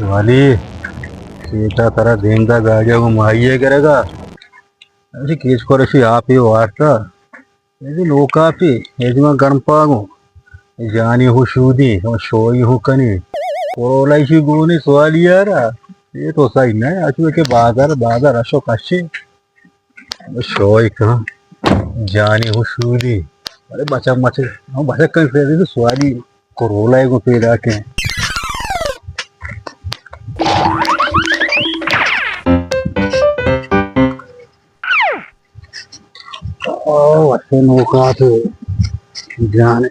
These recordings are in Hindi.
वाली सीधा तरह देंदा गाड़ियों को मुहैया करेगा ऐसे केस को रशी आप ही वार्ता ऐसे लोग आप ही ऐसे में गर्म पागो जानी हो शूदी और शोई हो कनी कोरोला इसी गोने सवाल यार ये तो सही नहीं आज के बाजार बाजार अशोक अच्छे शोई का जानी हो शूदी अरे बचा मचे हम बचा कहीं फिर तो सवाली कोरोला को पैदा के अच्छे नौका तो जाने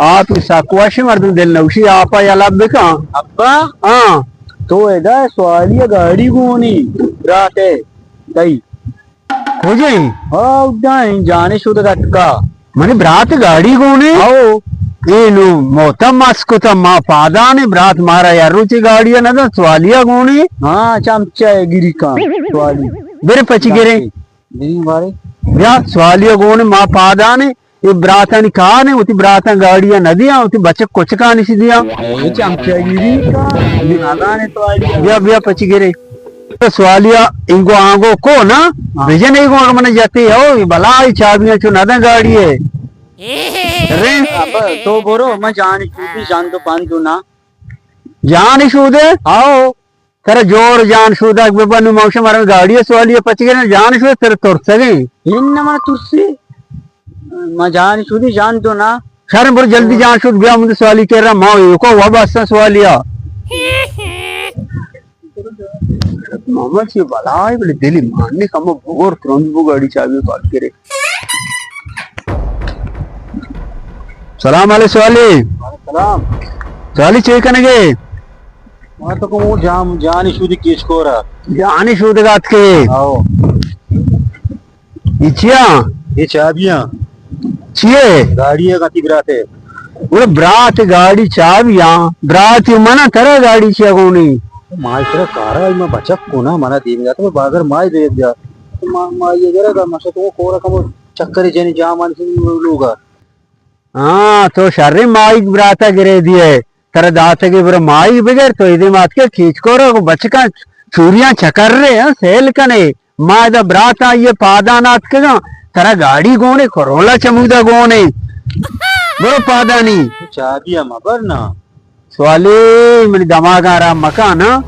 आप साकुआशी मर्द दिल नौशी आपा याला बेका अब्बा हाँ तो एदा सवालिया गाड़ी गोनी रात है तई हो जाए हाँ उड़ाई जाने शुद्ध रटका मने ब्रात गाड़ी कोने आओ ಏನು ಮೊತ್ತ ಮಾಸ್ಕುತ ಮಾ ಪಾದಾನೆ ಬ್ರಾತ್ ಮಾರ ಯಾರುಚಿ ಗಾಡಿಯ ನದ ಸ್ವಾಲಿಯ ಗೋಣಿ हाँ चमचा है गिरी का सवाली ಬೇರೆ ಪಚಿಗೆರೆ गिरी मारे ಯಾ ಸ್ವಾಲಿಯ ಗೋಣಿ ಮಾ ಪಾದಾನೆ ये ब्रातन काने उति ब्रातन गाड़िया नदिया उति बचक कोचकानि सिदिया चमचा गिरी का नादाने सवाली व्या व्या पचिगेरे तो स्वालिया इंगो आंगो को ना विजन एगो मन जाते हो बलाई चाबियां चु नदा गाड़ी है अरे अब तो बोरो मैं जान तो पान तू ना जान शूदे आओ तेरा जोर जान शूदा बेबन मौसम मार गाड़ी स्वालिया पचिगेरे जान शूदे तेरे तोर सगे इन मन तुरसी मैं जान तो ना शर्म पर जल्दी जान शूद गया मुझे सवाली कह रहा माँ को वह बस सवालिया मामा जी बलाई बोले दिल्ली मारने का मैं बोर तुरंत वो गाड़ी चाबी बात करे सलाम वाले सवाली सलाम सवाली चेक करेंगे मैं तो कहूँ जान शुद्ध किस को रहा जाने शूद गात के आओ इच्छिया ये चाबियां छिए गाड़ी है कति ब्राते बोले ब्रात गाड़ी चाबियां ब्रात मना तरह गाड़ी छिया कोनी माइसरा कारा में बचक को ना मना दे जाता मैं बागर माई दे दिया तो मा ये जरा मसा तो कोरा कम चक्कर जेने जामान से लोगा हाँ तो शर्री माई ब्राता गिरे दिए तरह दात के बुरा माई बगैर तो इधर मात के खींच को रहो बचका चूरियां चकर रहे हैं सेल कने माँ दा ब्राता ये पादानात के ना तरह गाड़ी गोने कोरोला चमुदा गोने बरो पादानी चाबियां मगर ना सवाली मेरी दमाग आ रहा मकाना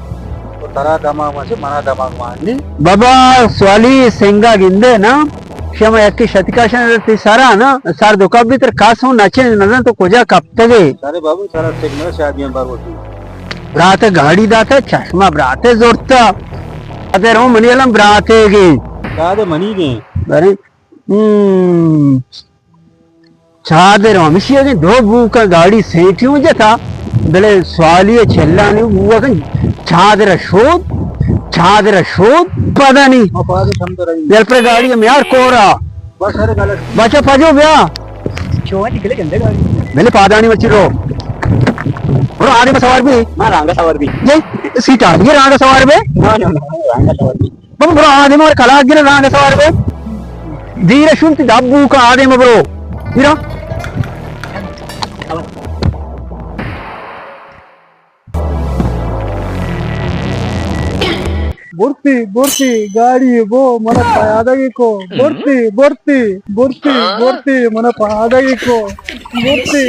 तो तरा दमाग में से मना दमाग मारनी बाबा स्वाली सेंगा गिंदे ना क्षमा यक्की शतिकाशन सारा ना सार दुका भी तर खास हो नचे नजर तो कुजा कप्तगे सारे बाबू सारा सिग्नल शादियां बार होती ब्राते गाड़ी दाता चश्मा ब्राते जोड़ता अते रो मनियलम ब्राते की सादे मनी गए अरे छादे रो मिशिया के दो बू का गाड़ी सेठी हो जाता बले स्वालिये छल्ला ने बुआ का छादर शोध पता नहीं पादे हम तो रही दिल पर गाड़ी में यार कोरा बस सारे गलत बचा पजो ब्या चोवा निकले गंदे गाड़ी मेरे पादानी बच्ची रो और आगे में सवार भी मां रांगा सवार भी ये सीट आ गई रांगा सवार में ना रांगा सवार भी बम ब्रो आदे में कला गिर रांगा सवार में धीरे सुनती डब्बू का आदे में ब्रो हीरा बुर्ती गाड़ी वो मन पादागी को बुर्ती मन पादागी को बुर्ती